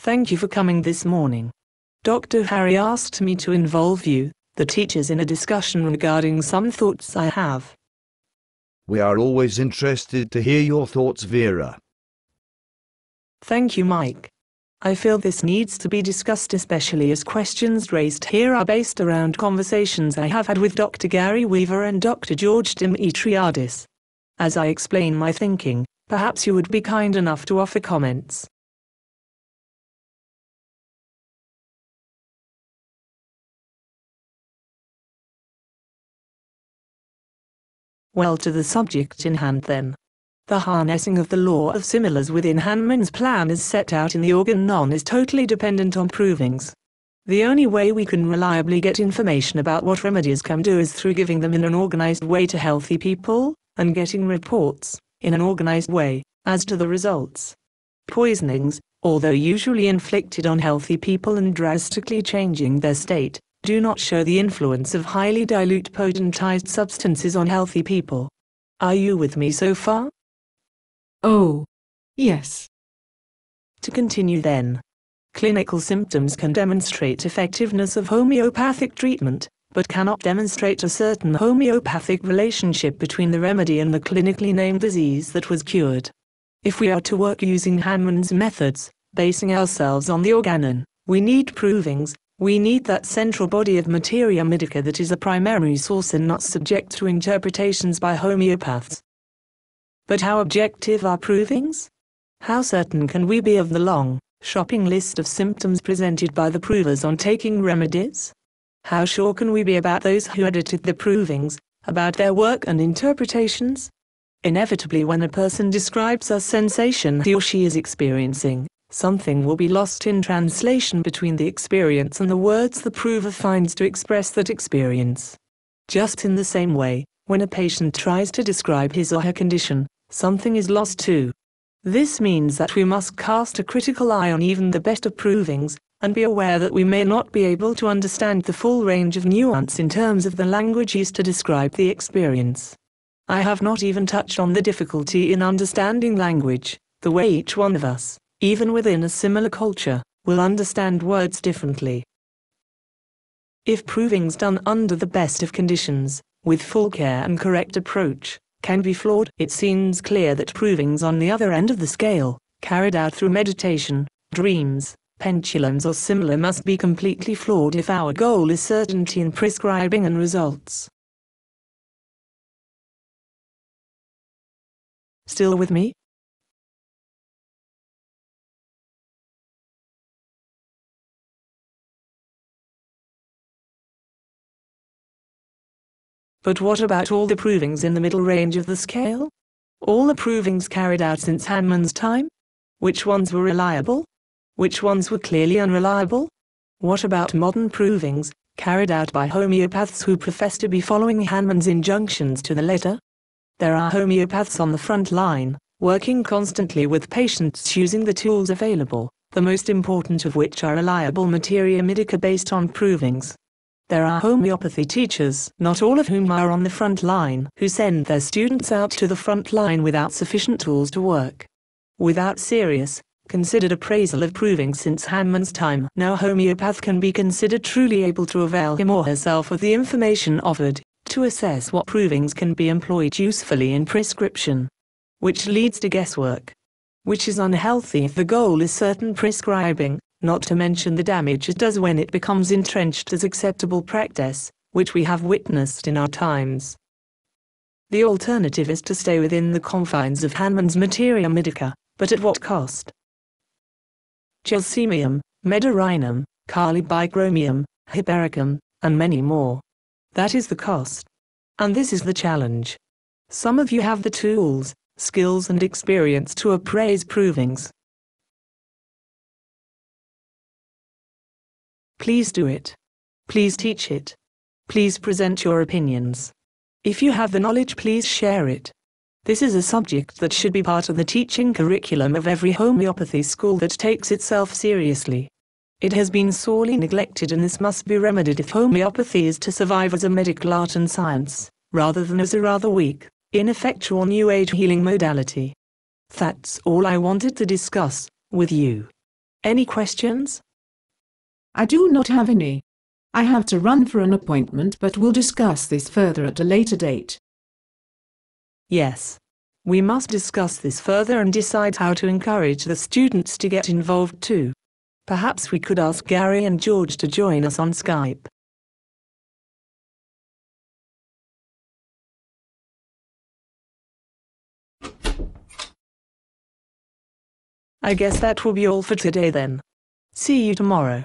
Thank you for coming this morning. Dr. Harry asked me to involve you, the teachers, in a discussion regarding some thoughts I have. We are always interested to hear your thoughts, Vera. Thank you, Mike. I feel this needs to be discussed, especially as questions raised here are based around conversations I have had with Dr. Gary Weaver and Dr. George Dimitriadis. As I explain my thinking, perhaps you would be kind enough to offer comments. Well, to the subject in hand then. The harnessing of the law of similars within Hanuman's plan as set out in the organon is totally dependent on provings. The only way we can reliably get information about what remedies can do is through giving them in an organized way to healthy people, and getting reports, in an organized way, as to the results. Poisonings, although usually inflicted on healthy people and drastically changing their state, do not show the influence of highly dilute potentized substances on healthy people. Are you with me so far? Oh, yes. To continue then. Clinical symptoms can demonstrate effectiveness of homeopathic treatment, but cannot demonstrate a certain homeopathic relationship between the remedy and the clinically named disease that was cured. If we are to work using Hanuman's methods, basing ourselves on the organon, we need provings. We need that central body of materia medica that is a primary source and not subject to interpretations by homeopaths. But how objective are provings? How certain can we be of the long, shopping list of symptoms presented by the provers on taking remedies? How sure can we be about those who edited the provings, about their work and interpretations? Inevitably, when a person describes a sensation he or she is experiencing, something will be lost in translation between the experience and the words the prover finds to express that experience. Just in the same way, when a patient tries to describe his or her condition, something is lost too. This means that we must cast a critical eye on even the best of provings, and be aware that we may not be able to understand the full range of nuance in terms of the language used to describe the experience. I have not even touched on the difficulty in understanding language, the way each one of us, even within a similar culture, will understand words differently. If provings done under the best of conditions, with full care and correct approach, can be flawed, it seems clear that provings on the other end of the scale, carried out through meditation, dreams, pendulums or similar, must be completely flawed if our goal is certainty in prescribing and results. Still with me? But what about all the provings in the middle range of the scale? All the provings carried out since Hanuman's time? Which ones were reliable? Which ones were clearly unreliable? What about modern provings, carried out by homeopaths who profess to be following Hanuman's injunctions to the letter? There are homeopaths on the front line, working constantly with patients using the tools available, the most important of which are reliable materia medica based on provings. There are homeopathy teachers, not all of whom are on the front line, who send their students out to the front line without sufficient tools to work. Without serious, considered appraisal of provings since Hanuman's time, no homeopath can be considered truly able to avail him or herself of the information offered, to assess what provings can be employed usefully in prescription. Which leads to guesswork. Which is unhealthy if the goal is certain prescribing, not to mention the damage it does when it becomes entrenched as acceptable practice, which we have witnessed in our times. The alternative is to stay within the confines of Hanuman's materia medica, but at what cost? Gelsemium, Medarinum, Carlibicromium, Hypericum, and many more. That is the cost. And this is the challenge. Some of you have the tools, skills and experience to appraise provings. Please do it. Please teach it. Please present your opinions. If you have the knowledge, please share it. This is a subject that should be part of the teaching curriculum of every homeopathy school that takes itself seriously. It has been sorely neglected, and this must be remedied if homeopathy is to survive as a medical art and science, rather than as a rather weak, ineffectual New Age healing modality. That's all I wanted to discuss with you. Any questions? I do not have any. I have to run for an appointment, but we'll discuss this further at a later date. Yes. We must discuss this further and decide how to encourage the students to get involved too. Perhaps we could ask Gary and George to join us on Skype. I guess that will be all for today then. See you tomorrow.